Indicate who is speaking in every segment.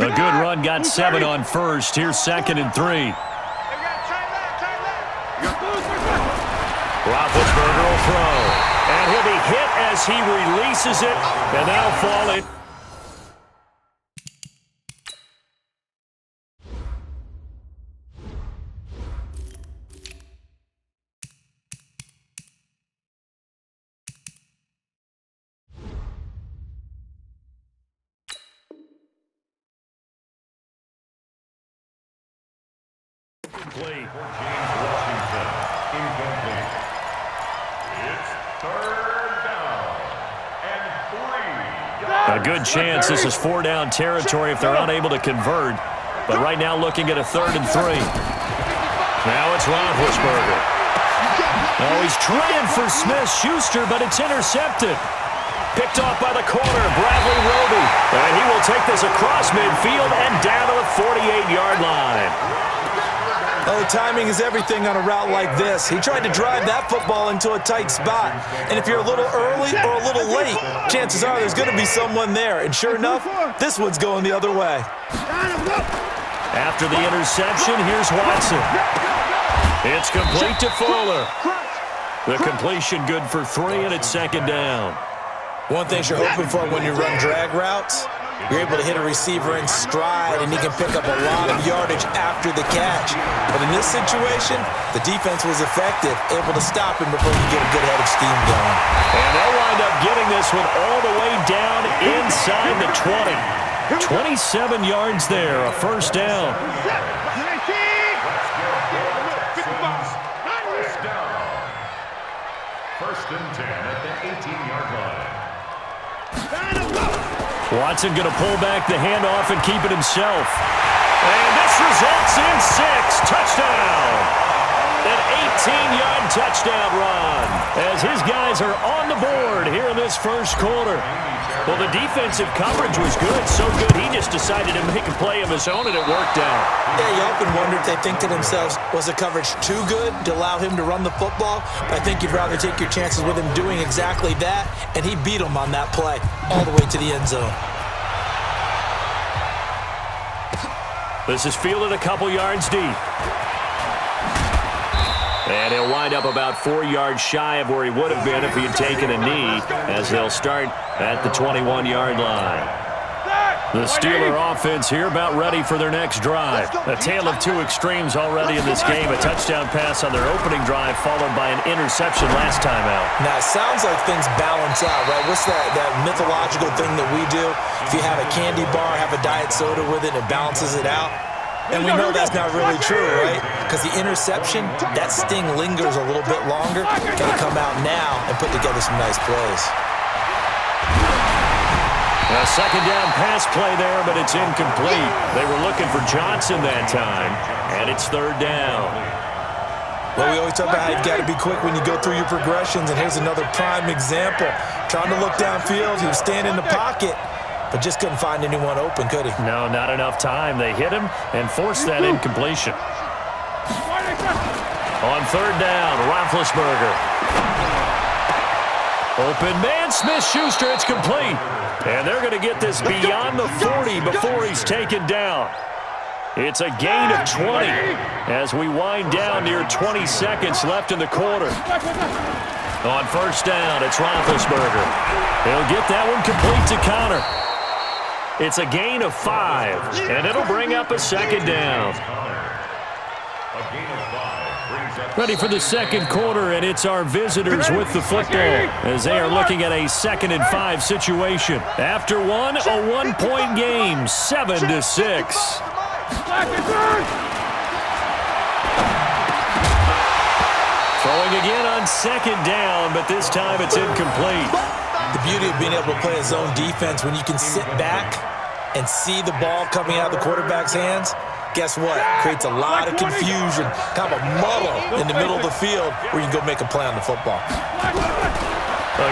Speaker 1: A good run got 7 on first. Here's 2nd and 3. Roethlisberger will throw. And he'll be hit as he releases it. And now falling. Incomplete.
Speaker 2: James Washington. Incomplete. It's 3rd down and 3.
Speaker 1: A good chance this is 4-down territory if they're unable to convert. But right now looking at a 3rd and 3. Now it's Roethlisberger. Oh, he's trying for Smith-Schuster, but it's intercepted. Picked off by the corner, Bradley Roby. And he will take this across midfield and down to the 48-yard line.
Speaker 3: Oh, timing is everything on a route like this. He tried to drive that football into a tight spot. And if you're a little early or a little late, chances are there's going to be someone there. And sure enough, this one's going the other way.
Speaker 1: After the interception, here's Watson. It's complete to Fuller. The completion good for 3, and it's 2nd down.
Speaker 3: One thing you're hoping for when you run drag routes, you're able to hit a receiver in stride, and he can pick up a lot of yardage after the catch. But in this situation, the defense was effective, able to stop him before you get a good head of steam going.
Speaker 1: And they'll wind up getting this one all the way down inside the 20. 27 yards there, a 1st down.
Speaker 2: First and 10 at the 18-yard line.
Speaker 1: Watson going to pull back the handoff and keep it himself. And this results in 6. Touchdown. An 18-yard touchdown run as his guys are on the board here in this 1st quarter. Well, the defensive coverage was good, so good he just decided to make a play of his own, and it worked out.
Speaker 3: Yeah, you often wonder if they think to themselves, was the coverage too good to allow him to run the football? But I think you'd rather take your chances with him doing exactly that, and he beat him on that play all the way to the end zone.
Speaker 1: This is fielded a couple yards deep. And he'll wind up about 4 yards shy of where he would have been if he had taken a knee, as they'll start at the 21-yard line. The Steeler offense here about ready for their next drive. A tale of 2 extremes already in this game. A touchdown pass on their opening drive followed by an interception last time out.
Speaker 3: Now, it sounds like things balance out, right? What's that mythological thing that we do? If you have a candy bar, have a diet soda with it, it balances it out. And we know that's not really true, right? Because the interception, that sting lingers a little bit longer. Got to come out now and put together some nice plays.
Speaker 1: A 2nd down pass play there, but it's incomplete. They were looking for Johnson that time, and it's 3rd down.
Speaker 3: Well, we always talk about how you've got to be quick when you go through your progressions, and here's another prime example. Trying to look downfield, he was standing in the pocket, but just couldn't find anyone open, could he?
Speaker 1: No, not enough time. They hit him and forced that incompletion. On 3rd down, Roethlisberger. Open man, Smith-Schuster, it's complete. And they're going to get this beyond the 40 before he's taken down. It's a gain of 20 as we wind down near 20 seconds left in the quarter. On 1st down, it's Roethlisberger. He'll get that one complete to Connor. It's a gain of 5, and it'll bring up a 2nd down. Ready for the 2nd quarter, and it's our visitors with the football as they are looking at a 2nd and 5 situation. After one, a 1-point game, 7-6. Throwing again on 2nd down, but this time it's incomplete.
Speaker 3: The beauty of being able to play a zone defense when you can sit back and see the ball coming out of the quarterback's hands, guess what? Creates a lot of confusion, kind of a muddle in the middle of the field where you can go make a play on the football.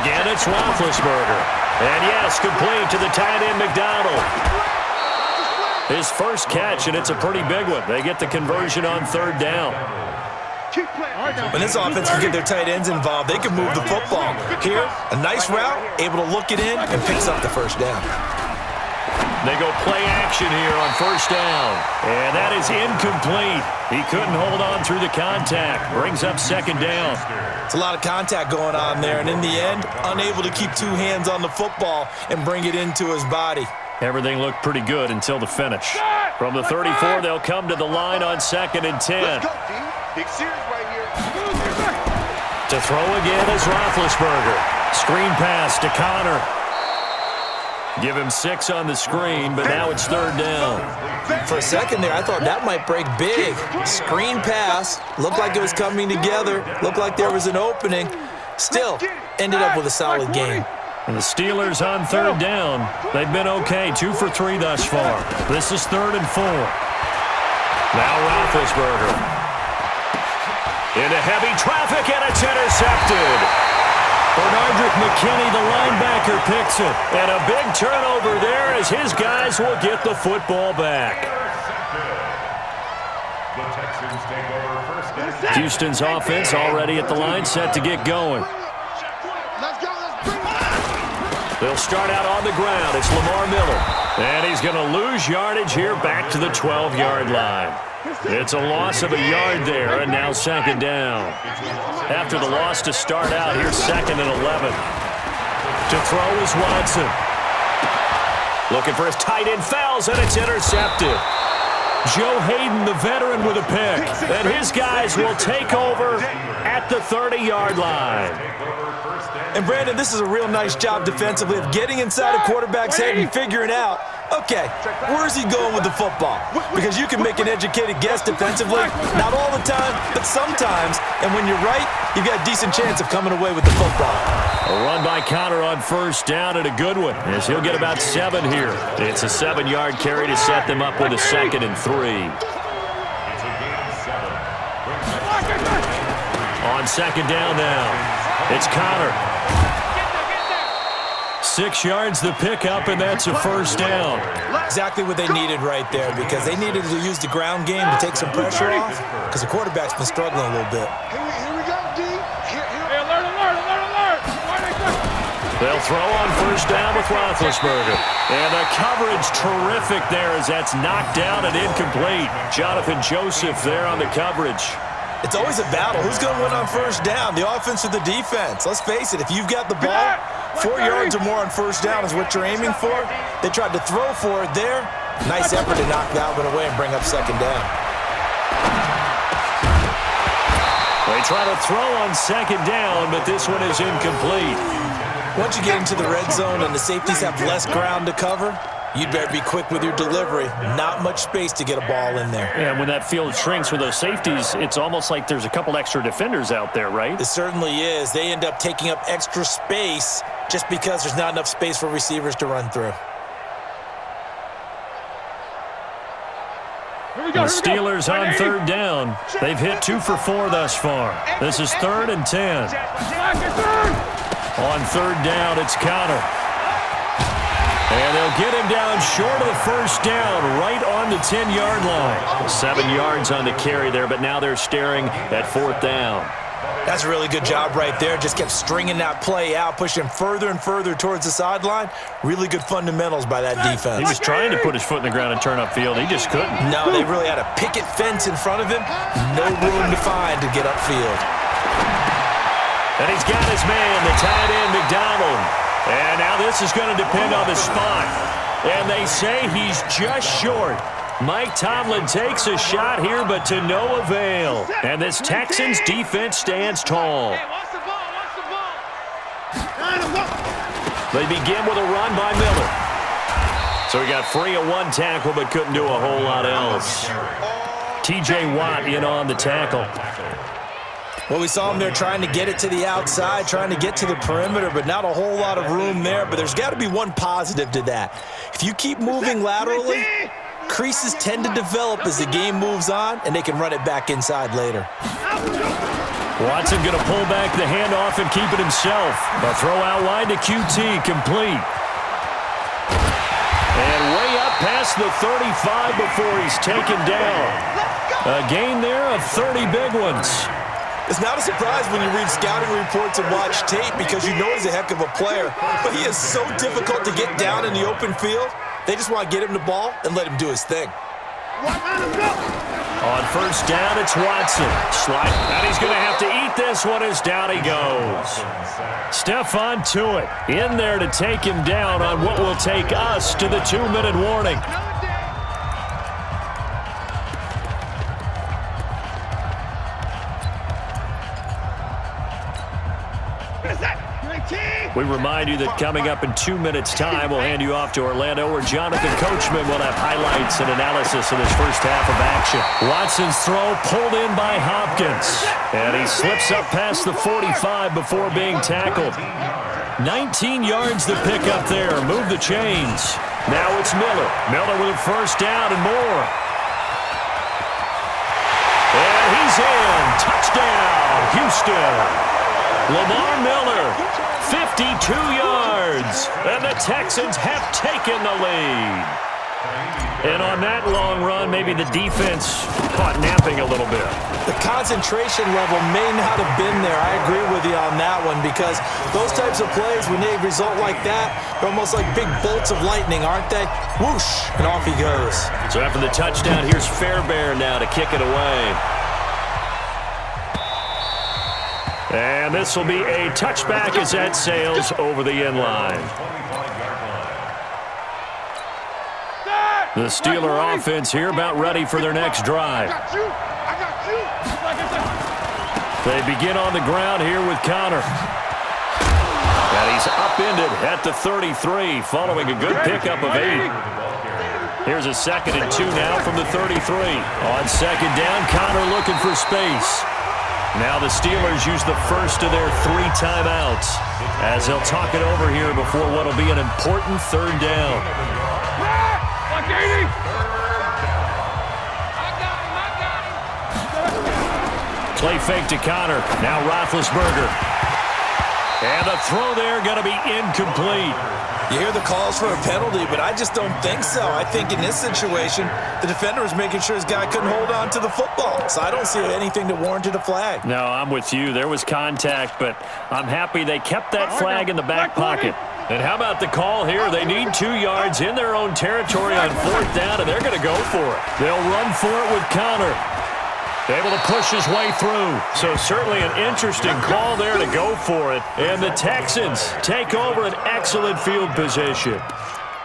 Speaker 1: Again, it's Roethlisberger. And yes, complete to the tight end, McDonald. His first catch, and it's a pretty big one. They get the conversion on 3rd down.
Speaker 3: When this offense can get their tight ends involved, they can move the football. Here, a nice route, able to look it in, and picks up the 1st down.
Speaker 1: They go play action here on first down. And that is incomplete. He couldn't hold on through the contact. Brings up second down.
Speaker 3: It's a lot of contact going on there, and in the end, unable to keep two hands on the football and bring it into his body.
Speaker 1: Everything looked pretty good until the finish. From the 34, they'll come to the line on 2nd and 10.
Speaker 4: Let's go, D. Big series right here.
Speaker 1: To throw again is Roethlisberger. Screen pass to Connor. Give him 6 on the screen, but now it's 3rd down.
Speaker 3: For a second there, I thought that might break big. Screen pass. Looked like it was coming together. Looked like there was an opening. Still, ended up with a solid game.
Speaker 1: And the Steelers on 3rd down. They've been okay, 2 for 3 thus far. This is 3rd and 4. Now Roethlisberger. Into heavy traffic, and it's intercepted. Bernardrick McKinney, the linebacker, picks it. And a big turnover there as his guys will get the football back.
Speaker 2: The Texans take over first and 10.
Speaker 1: Houston's offense already at the line, set to get going. They'll start out on the ground. It's Lamar Miller. And he's going to lose yardage here back to the 12-yard line. It's a loss of a yard there, and now 2nd down. After the loss to start out, here's 2nd and 11. To throw is Watson. Looking for his tight end, fouls, and it's intercepted. Joe Hayden, the veteran, with a pick. And his guys will take over at the 30-yard line.
Speaker 3: And, Brandon, this is a real nice job defensively of getting inside a quarterback's head and figuring out, okay, where's he going with the football? Because you can make an educated guess defensively, not all the time, but sometimes. And when you're right, you've got a decent chance of coming away with the football.
Speaker 1: A run by Connor on first down, and a good one, as he'll get about 7 here. It's a 7-yard carry to set them up with a 2nd and 3.
Speaker 2: It's a gain of 7.
Speaker 1: On 2nd down now, it's Connor. 6 yards the pickup, and that's a first down.
Speaker 3: Exactly what they needed right there, because they needed to use the ground game to take some pressure off, because the quarterback's been struggling a little bit.
Speaker 4: Here we go, D.
Speaker 5: Hey, alert, alert, alert, alert.
Speaker 1: They'll throw on first down with Roethlisberger. And the coverage terrific there as that's knocked down and incomplete. Jonathan Joseph there on the coverage.
Speaker 3: It's always a battle. Who's going to win on first down, the offense or the defense? Let's face it, if you've got the ball, 4 yards or more on first down is what you're aiming for. They tried to throw for it there. Nice effort to knock that one away and bring up 2nd down.
Speaker 1: They try to throw on 2nd down, but this one is incomplete.
Speaker 3: Once you get into the red zone and the safeties have less ground to cover, you'd better be quick with your delivery. Not much space to get a ball in there.
Speaker 1: And when that field shrinks with those safeties, it's almost like there's a couple extra defenders out there, right?
Speaker 3: It certainly is. They end up taking up extra space just because there's not enough space for receivers to run through.
Speaker 1: The Steelers on 3rd down. They've hit 2 for 4 thus far. This is 3rd and 10. On 3rd down, it's Connor. And they'll get him down short of the first down, right on the 10-yard line. 7 yards on the carry there, but now they're staring at 4th down.
Speaker 3: That's a really good job right there. Just kept stringing that play out, pushing further and further towards the sideline. Really good fundamentals by that defense.
Speaker 1: He was trying to put his foot in the ground and turn upfield. He just couldn't.
Speaker 3: No, they really had a picket fence in front of him. No room to find to get upfield.
Speaker 1: And he's got his man, the tight end, McDonald. And now this is going to depend on the spot. And they say he's just short. Mike Tomlin takes a shot here, but to no avail. And this Texans defense stands tall. They begin with a run by Miller. So he got free of 1 tackle, but couldn't do a whole lot else. T.J. Watt in on the tackle.
Speaker 3: Well, we saw him there trying to get it to the outside, trying to get to the perimeter, but not a whole lot of room there. But there's got to be one positive to that. If you keep moving laterally, creases tend to develop as the game moves on, and they can run it back inside later.
Speaker 1: Watson going to pull back the handoff and keep it himself. A throw out wide to QT, complete. And way up past the 35 before he's taken down. A gain there of 30 big ones.
Speaker 3: It's not a surprise when you read scouting reports and watch tape because you know he's a heck of a player. But he is so difficult to get down in the open field. They just want to get him the ball and let him do his thing.
Speaker 1: On first down, it's Watson. Slide, and he's going to have to eat this one as down he goes. Stephon Tuitt in there to take him down on what will take us to the 2-minute warning. We remind you that coming up in 2 minutes' time, we'll hand you off to Orlando, where Jonathan Coachman will have highlights and analysis of this first half of action. Watson's throw pulled in by Hopkins, and he slips up past the 45 before being tackled. 19 yards to pick up there. Move the chains. Now it's Miller. Miller with a first down and more. And he's in. Touchdown, Houston. Lamar Miller, 52 yards, and the Texans have taken the lead. And on that long run, maybe the defense caught napping a little bit.
Speaker 3: The concentration level may not have been there. I agree with you on that one, because those types of plays, when they result like that, they're almost like big bolts of lightning, aren't they? Whoosh, and off he goes.
Speaker 1: So after the touchdown, here's Fairbairn now to kick it away. And this will be a touchback as that sails over the end line. The Steeler offense here about ready for their next drive. They begin on the ground here with Connor. And he's upended at the 33 following a good pickup of 8. Here's a 2nd and 2 now from the 33. On second down, Connor looking for space. Now the Steelers use the first of their 3 timeouts as they'll talk it over here before what will be an important 3rd down. Play fake to Connor. Now Roethlisberger. And the throw there going to be incomplete.
Speaker 3: You hear the calls for a penalty, but I just don't think so. I think in this situation, the defender was making sure his guy couldn't hold on to the football. So I don't see anything that warranted a flag.
Speaker 1: No, I'm with you. There was contact, but I'm happy they kept that flag in the back pocket. And how about the call here? They need 2 yards in their own territory on 4th down, and they're going to go for it. They'll run for it with Connor. Able to push his way through. So certainly an interesting call there to go for it. And the Texans take over an excellent field position.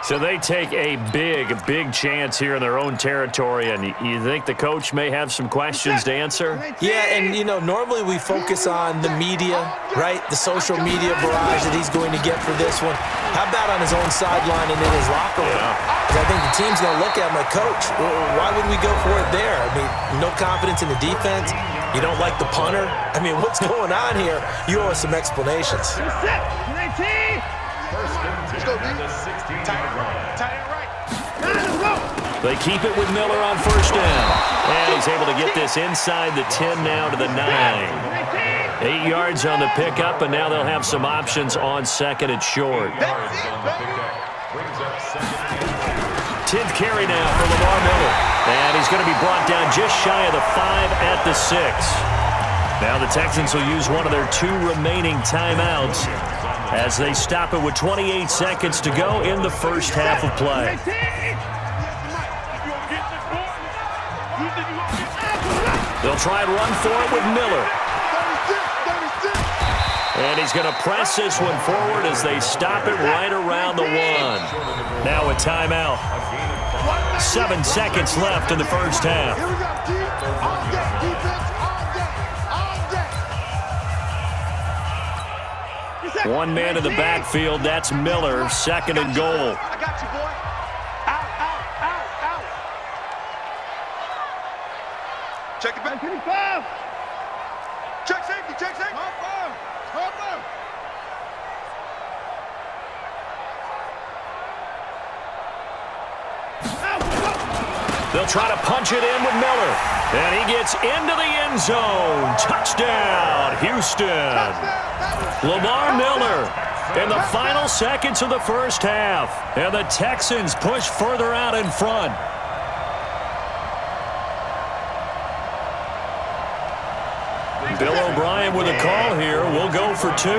Speaker 1: So they take a big chance here in their own territory. And you think the coach may have some questions to answer?
Speaker 3: Yeah, and, you know, normally we focus on the media, right? The social media barrage that he's going to get for this one. How about on his own sideline and in his locker room? Because I think the team's going to look at him like, Coach, why would we go for it there? I mean, no confidence in the defense. You don't like the punter. I mean, what's going on here? You owe us some explanations.
Speaker 1: They keep it with Miller on first down. And he's able to get this inside the 10 now to the 9. 8 yards on the pickup, and now they'll have some options on 2nd and short. 10th carry now for Lamar Miller. And he's going to be brought down just shy of the 5 at the 6. Now the Texans will use one of their 2 remaining timeouts as they stop it with 28 seconds to go in the first half of play. They'll try and run for it with Miller. And he's going to press this one forward as they stop it right around the 1. Now a timeout. 7 seconds left in the first half. One man in the backfield. That's Miller. 2nd and goal.
Speaker 4: I got you, boy. Out. Check it back. Check safety.
Speaker 1: They'll try to punch it in with Miller. And he gets into the end zone. Touchdown, Houston. Lamar Miller in the final seconds of the first half. And the Texans push further out in front. Bill O'Brien with a call here. We'll go for 2.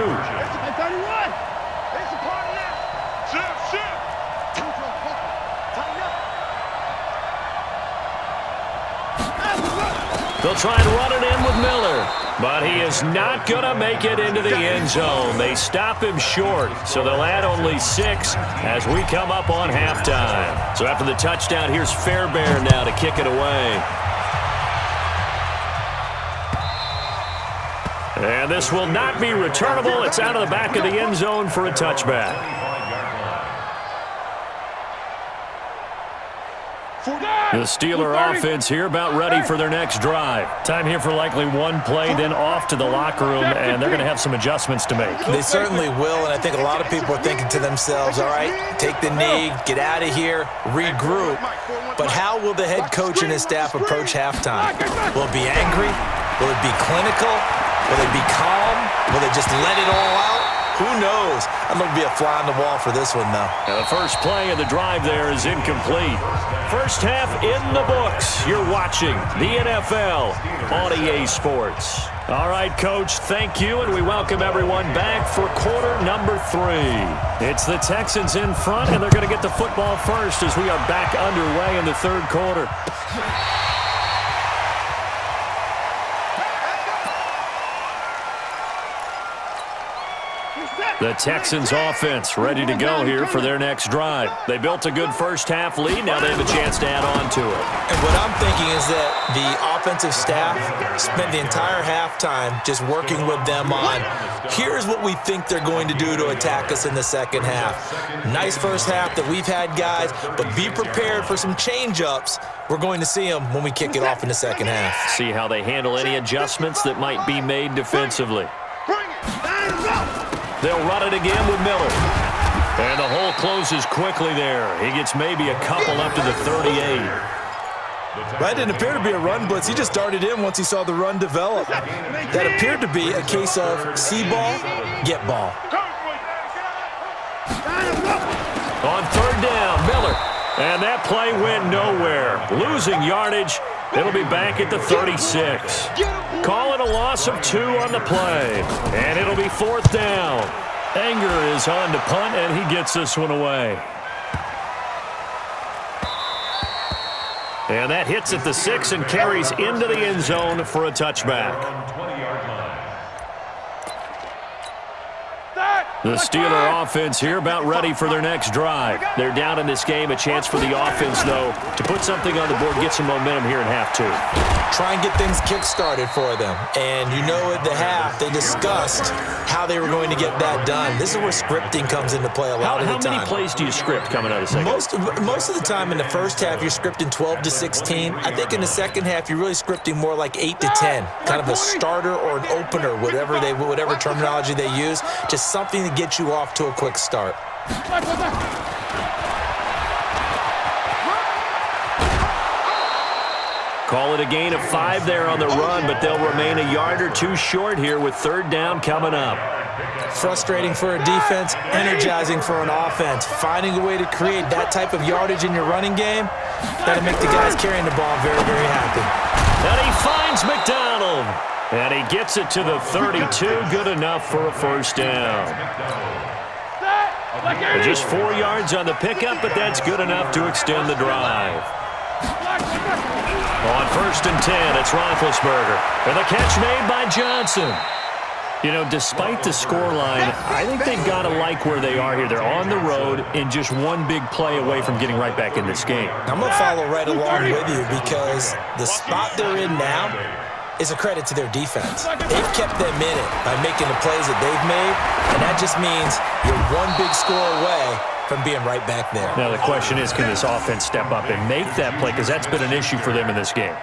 Speaker 1: They'll try and run it in with Miller, but he is not going to make it into the end zone. They stop him short, so they'll add only 6 as we come up on halftime. So after the touchdown, here's Fairbairn now to kick it away. And this will not be returnable. It's out of the back of the end zone for a touchback. The Steeler offense here about ready for their next drive. Time here for likely one play, then off to the locker room, and they're going to have some adjustments to make.
Speaker 3: They certainly will, and I think a lot of people are thinking to themselves, all right, take the knee, get out of here, regroup. But how will the head coach and his staff approach halftime? Will it be angry? Will it be clinical? Will they be calm? Will they just let it all out? Who knows? I'm going to be a fly on the wall for this one, though.
Speaker 1: And the first play of the drive there is incomplete. First half in the books. You're watching the NFL on EA Sports. All right, Coach, thank you, and we welcome everyone back for quarter number 3. It's the Texans in front, and they're going to get the football first as we are back underway in the third quarter. The Texans offense ready to go here for their next drive. They built a good first-half lead. Now they have a chance to add on to it.
Speaker 3: And what I'm thinking is that the offensive staff spent the entire halftime just working with them on, here's what we think they're going to do to attack us in the second half. Nice first half that we've had, guys, but be prepared for some change-ups. We're going to see them when we kick it off in the second half.
Speaker 1: See how they handle any adjustments that might be made defensively. They'll run it again with Miller. And the hole closes quickly there. He gets maybe a couple up to the 38.
Speaker 3: That didn't appear to be a run blitz. He just darted in once he saw the run develop. That appeared to be a case of see ball, get ball.
Speaker 1: On third down, Miller. And that play went nowhere. Losing yardage. It'll be back at the 36. Call it a loss of 2 on the play. And it'll be fourth down. Anger is on to punt, and he gets this one away. And that hits at the 6 and carries into the end zone for a touchback. The Steeler offense here about ready for their next drive. They're down in this game. A chance for the offense, though, to put something on the board, get some momentum here in half 2.
Speaker 3: Try and get things kick-started for them. And you know at the half, they discussed how they were going to get that done. This is where scripting comes into play a lot of the time.
Speaker 1: How many plays do you script coming out of second?
Speaker 3: Most of the time in the first half, you're scripting 12 to 16. I think in the second half, you're really scripting more like 8 to 10. Kind of a starter or an opener, whatever terminology they use. Just something to get you off to a quick start.
Speaker 1: Call it a gain of 5 there on the run, but they'll remain a yard or 2 short here with third down coming up.
Speaker 3: Frustrating for a defense, energizing for an offense. Finding a way to create that type of yardage in your running game, that'll make the guys carrying the ball very, very happy.
Speaker 1: And he finds McDonald. And he gets it to the 32. Good enough for a first down. Just 4 yards on the pickup, but that's good enough to extend the drive. On first and 10, it's Roethlisberger. And the catch made by Johnson. You know, despite the scoreline, I think they've got to like where they are here. They're on the road and just one big play away from getting right back in this game.
Speaker 3: I'm going to follow right along with you because the spot they're in now is a credit to their defense. They've kept them in it by making the plays that they've made, and that just means you're one big score away from being right back there.
Speaker 1: Now the question is, can this offense step up and make that play? Because that's been an issue for them in this game.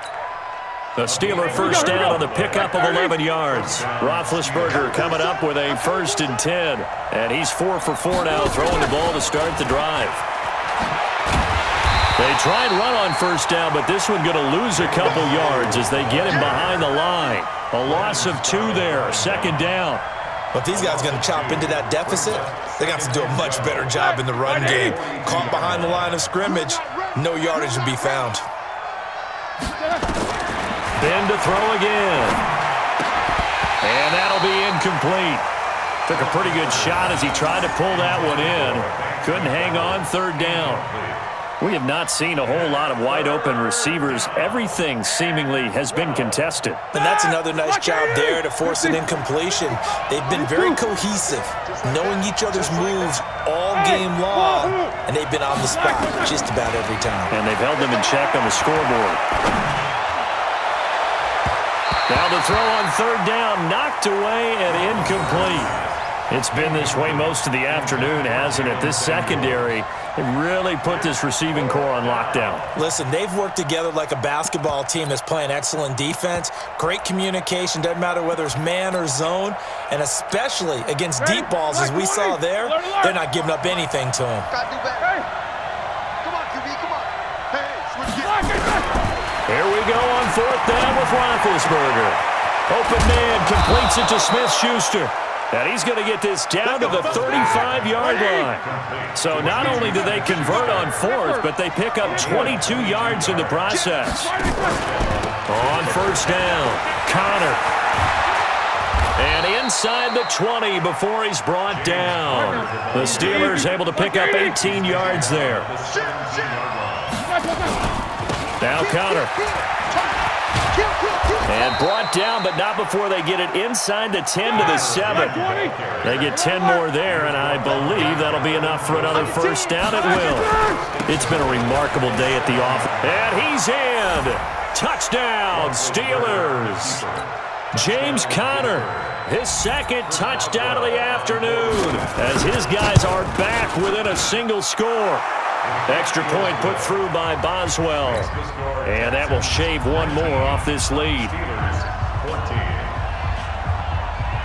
Speaker 1: The Steeler first down on the pickup of 11 yards. Roethlisberger coming up with a first and 10. And he's 4 for 4 now, throwing the ball to start the drive. They try and run on first down, but this one going to lose a couple yards as they get him behind the line. A loss of 2 there, second down.
Speaker 3: But these guys are going to chop into that deficit. They got to do a much better job in the run game. Caught behind the line of scrimmage, no yardage to be found.
Speaker 1: Then to throw again. And that'll be incomplete. Took a pretty good shot as he tried to pull that one in. Couldn't hang on, third down. We have not seen a whole lot of wide-open receivers. Everything seemingly has been contested.
Speaker 3: And that's another nice job there to force an incompletion. They've been very cohesive, knowing each other's moves all game long, and they've been on the spot just about every time.
Speaker 1: And they've held them in check on the scoreboard. Now the throw on third down, knocked away and incomplete. It's been this way most of the afternoon, hasn't it? This secondary, it really put this receiving core on lockdown.
Speaker 3: Listen, they've worked together like a basketball team that's playing excellent defense. Great communication, doesn't matter whether it's man or zone, and especially against deep balls, as we saw there, they're not giving up anything to them.
Speaker 4: Gotta do better. Come on, QB, come on. Hey, switch it.
Speaker 1: Here we go on fourth down with Roethlisberger. Open man completes it to Smith-Schuster. And he's going to get this down to the 35-yard line. So not only do they convert on fourth, but they pick up 22 yards in the process. On first down, Connor. And inside the 20 before he's brought down. The Steelers able to pick up 18 yards there. Now Connor. And brought down, but not before they get it inside the 10 to the 7. They get 10 more there, and I believe that'll be enough for another first down. It will. It's been a remarkable day at the office. And he's in. Touchdown, Steelers. James Conner, his second touchdown of the afternoon, as his guys are back within a single score. Extra point put through by Boswell. And that will shave one more off this lead.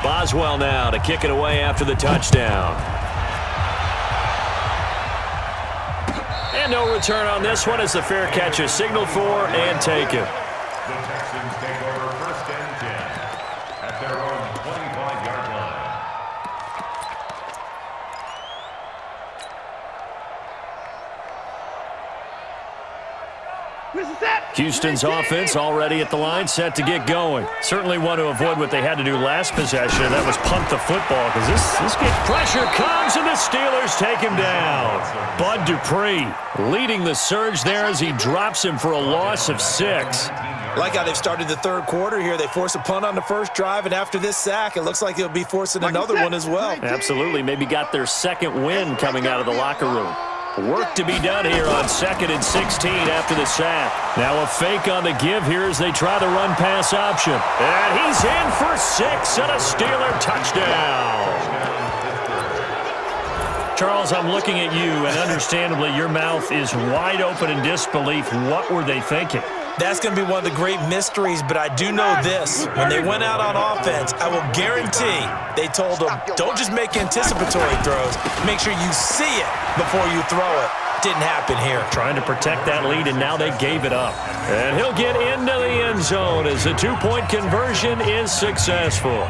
Speaker 1: Boswell now to kick it away after the touchdown. And no return on this one as the fair catch is signaled for and taken.
Speaker 2: The Texans take over first and 10 at their own 25-yard line.
Speaker 1: Houston's offense already at the line, set to get going. Certainly want to avoid what they had to do last possession, and that was punt the football, because this pressure comes, and the Steelers take him down. Bud Dupree leading the surge there as he drops him for a loss of 6.
Speaker 3: Like how they've started the third quarter here. They force a punt on the first drive, and after this sack, it looks like they'll be forcing another one as well.
Speaker 1: Absolutely. Maybe got their second win coming out of the locker room. Work to be done here on 2nd and 16 after the sack. Now a fake on the give here as they try the run-pass option. And he's in for 6 and a Steeler touchdown. Charles, I'm looking at you, and understandably your mouth is wide open in disbelief. What were they thinking?
Speaker 3: That's going to be one of the great mysteries, but I do know this. When they went out on offense, I will guarantee they told them, don't just make anticipatory throws. Make sure you see it before you throw it. Didn't happen here.
Speaker 1: Trying to protect that lead, and now they gave it up. And he'll get into the end zone as the two-point conversion is successful.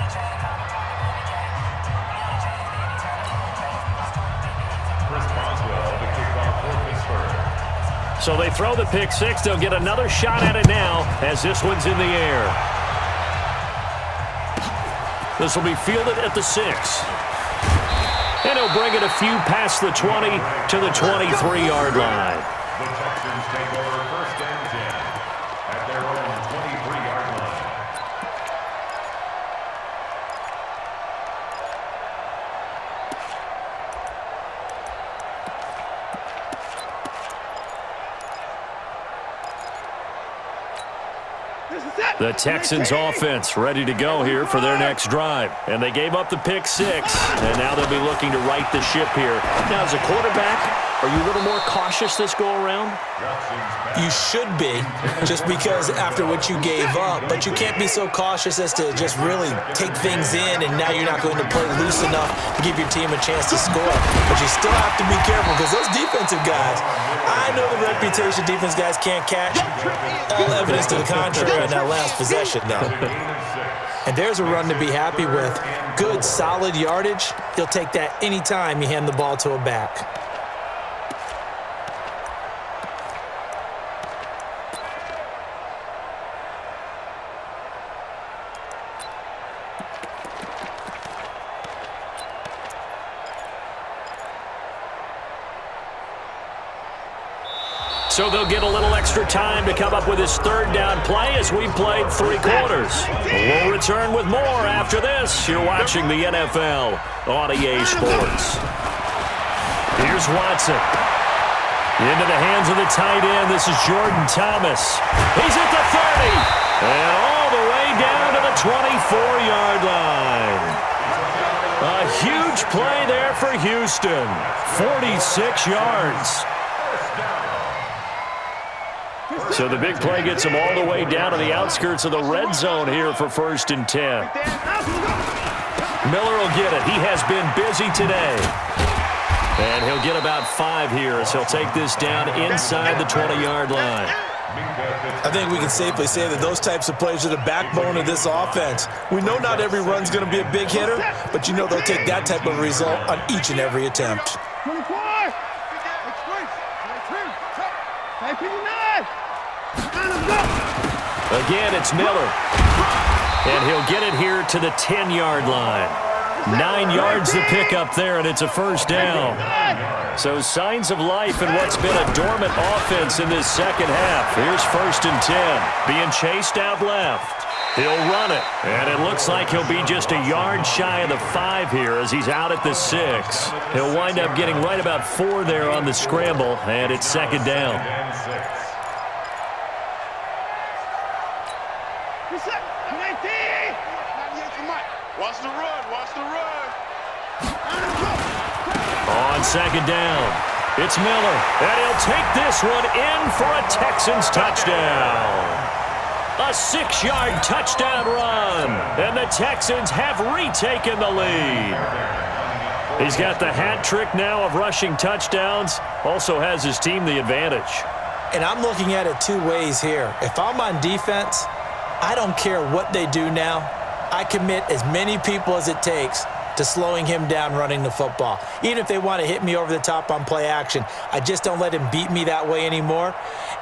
Speaker 1: So they throw the pick six. They'll get another shot at it now as this one's in the air. This will be fielded at the 6. And he'll bring it a few past the 20 to the 23-yard line.
Speaker 2: The Texans take over first and 10 at their own 23-yard line.
Speaker 1: The Texans offense ready to go here for their next drive. And they gave up the pick 6, and now they'll be looking to right the ship here. Now, as a quarterback, are you a little more cautious this go-around?
Speaker 3: You should be, just because after what you gave up, but you can't be so cautious as to just really take things in, and now you're not going to play loose enough to give your team a chance to score. But you still have to be careful, because those defensive guys, I know the reputation defense guys can't catch. All evidence to the contrary in that last possession, though. And there's a run to be happy with. Good, solid yardage. He'll take that anytime you hand the ball to a back.
Speaker 1: So they'll get a little extra time to come up with his third down play as we played 3 quarters. We'll return with more after this. You're watching the NFL on EA Sports. Here's Watson. Into the hands of the tight end. This is Jordan Thomas. He's at the 30. And all the way down to the 24-yard line. A huge play there for Houston. 46 yards. So the big play gets him all the way down to the outskirts of the red zone here for 1st and 10. Miller will get it. He has been busy today. And he'll get about 5 here as he'll take this down inside the 20-yard line.
Speaker 3: I think we can safely say that those types of plays are the backbone of this offense. We know not every run's going to be a big hitter, but you know they'll take that type of result on each and every attempt.
Speaker 5: 24.
Speaker 1: Again, it's Miller. And he'll get it here to the 10-yard line. 9 yards to pick up there, and it's a 1st down. So signs of life in what's been a dormant offense in this second half. Here's 1st and 10. Being chased out left. He'll run it. And it looks like he'll be just a yard shy of the 5 here as he's out at the 6. He'll wind up getting right about 4 there on the scramble, and it's 2nd down.
Speaker 4: Watch the run. Watch the run.
Speaker 1: On 2nd down, it's Miller. And he'll take this one in for a Texans touchdown. A 6-yard touchdown run. And the Texans have retaken the lead. He's got the hat trick now of rushing touchdowns. Also has his team the advantage.
Speaker 3: And I'm looking at it 2 ways here. If I'm on defense, I don't care what they do now. I commit as many people as it takes to slowing him down running the football. Even if they want to hit me over the top on play action, I just don't let him beat me that way anymore.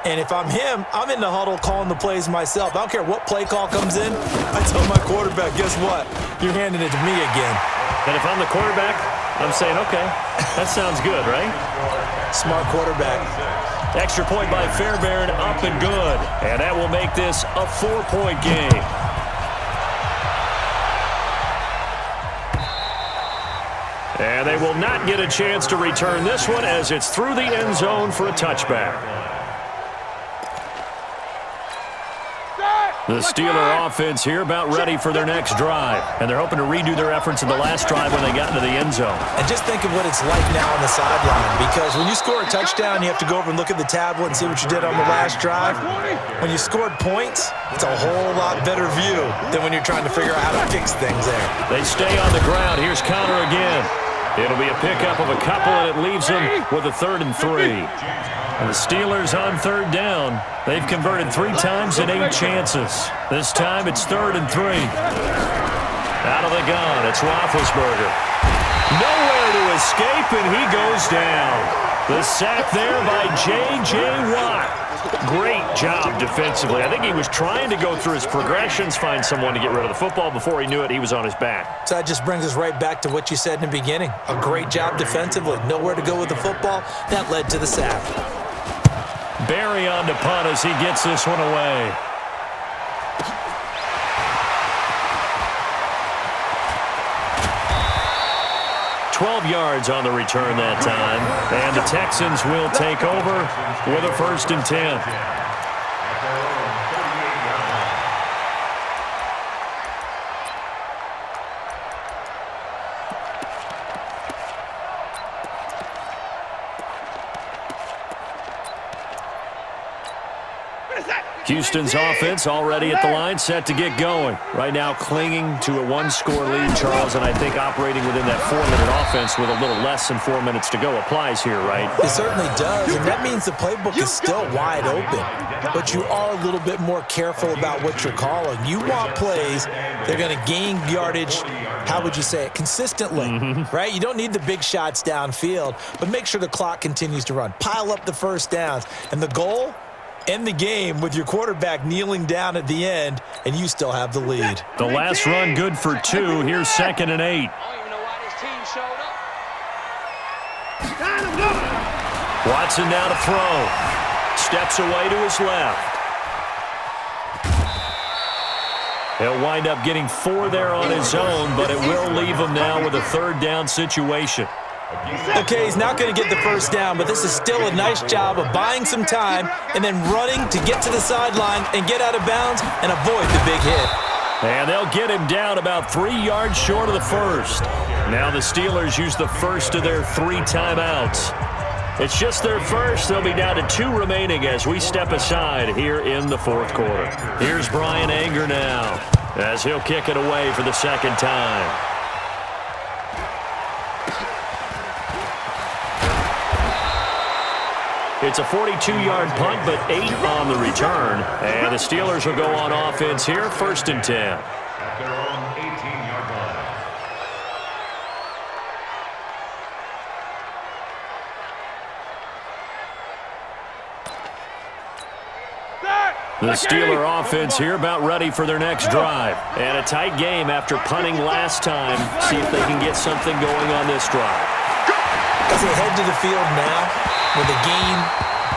Speaker 3: And if I'm him, I'm in the huddle calling the plays myself. I don't care what play call comes in. I tell my quarterback, guess what? You're handing it to me again.
Speaker 1: And if I'm the quarterback, I'm saying, okay, that sounds good, right?
Speaker 3: Smart quarterback.
Speaker 1: Extra point by Fairbairn, up and good. And that will make this a 4-point game. And they will not get a chance to return this one as it's through the end zone for a touchback. The Steeler offense here about ready for their next drive. And they're hoping to redo their efforts in the last drive when they got into the end zone.
Speaker 3: And just think of what it's like now on the sideline. Because when you score a touchdown, you have to go over and look at the tablet and see what you did on the last drive. When you scored points, it's a whole lot better view than when you're trying to figure out how to fix things there.
Speaker 1: They stay on the ground. Here's Connor again. It'll be a pickup of a couple, and it leaves them with a 3rd and 3. And the Steelers on 3rd down. They've converted 3 times in 8 chances. This time it's 3rd and 3. Out of the gun, it's Roethlisberger. Nowhere to escape, and he goes down. The sack there by J.J. Watt. Great job defensively. I think he was trying to go through his progressions, find someone to get rid of the football. Before he knew it, he was on his back.
Speaker 3: So that just brings us right back to what you said in the beginning. A great job defensively. Nowhere to go with the football. That led to the sack.
Speaker 1: Barry on the punt as he gets this one away. Yards on the return that time, and the Texans will take over with a 1st and 10. Houston's offense already at the line, set to get going. Right now clinging to a 1-score lead, Charles, and I think operating within that 4-minute offense with a little less than 4 minutes to go applies here, right?
Speaker 3: It certainly does, and that means the playbook is still wide open. But you are a little bit more careful about what you're calling. You want plays, they're going to gain yardage, how would you say it, consistently, right? You don't need the big shots downfield, but make sure the clock continues to run. Pile up the first downs, and the goal? End the game with your quarterback kneeling down at the end, and you still have the lead.
Speaker 1: The last run good for 2. Here's 2nd and 8.
Speaker 5: I don't even know why this team showed up.
Speaker 1: Watson now to throw. steps away to his left. He'll wind up getting 4 there on his own, but it will leave him now with a 3rd down situation.
Speaker 3: Okay, he's not going to get the first down, but this is still a nice job of buying some time and then running to get to the sideline and get out of bounds and avoid the big hit.
Speaker 1: And they'll get him down about 3 yards short of the first. Now the Steelers use the first of their 3 timeouts. It's just their first. They'll be down to 2 remaining as we step aside here in the 4th quarter. Here's Brian Anger now as he'll kick it away for the 2nd time. It's a 42-yard punt, but 8 on the return. And the Steelers will go on offense here, 1st and 10.
Speaker 2: At their own 18-yard line.
Speaker 1: The Steeler offense here about ready for their next drive. And a tight game after punting last time. See if they can get something going on this drive.
Speaker 3: As they head to the field now, with the game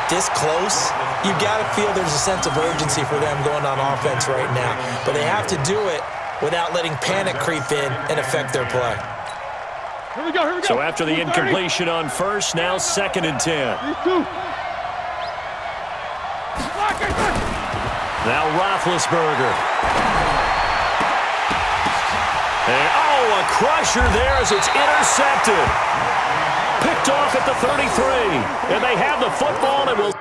Speaker 3: this close, you've got to feel there's a sense of urgency for them going on offense right now. But they have to do it without letting panic creep in and affect their play.
Speaker 6: Here we go.
Speaker 1: So after the incompletion on first, now 2nd and 10. Now Roethlisberger. And, a crusher there as it's intercepted. Picked off at the 33. And they have the football and will...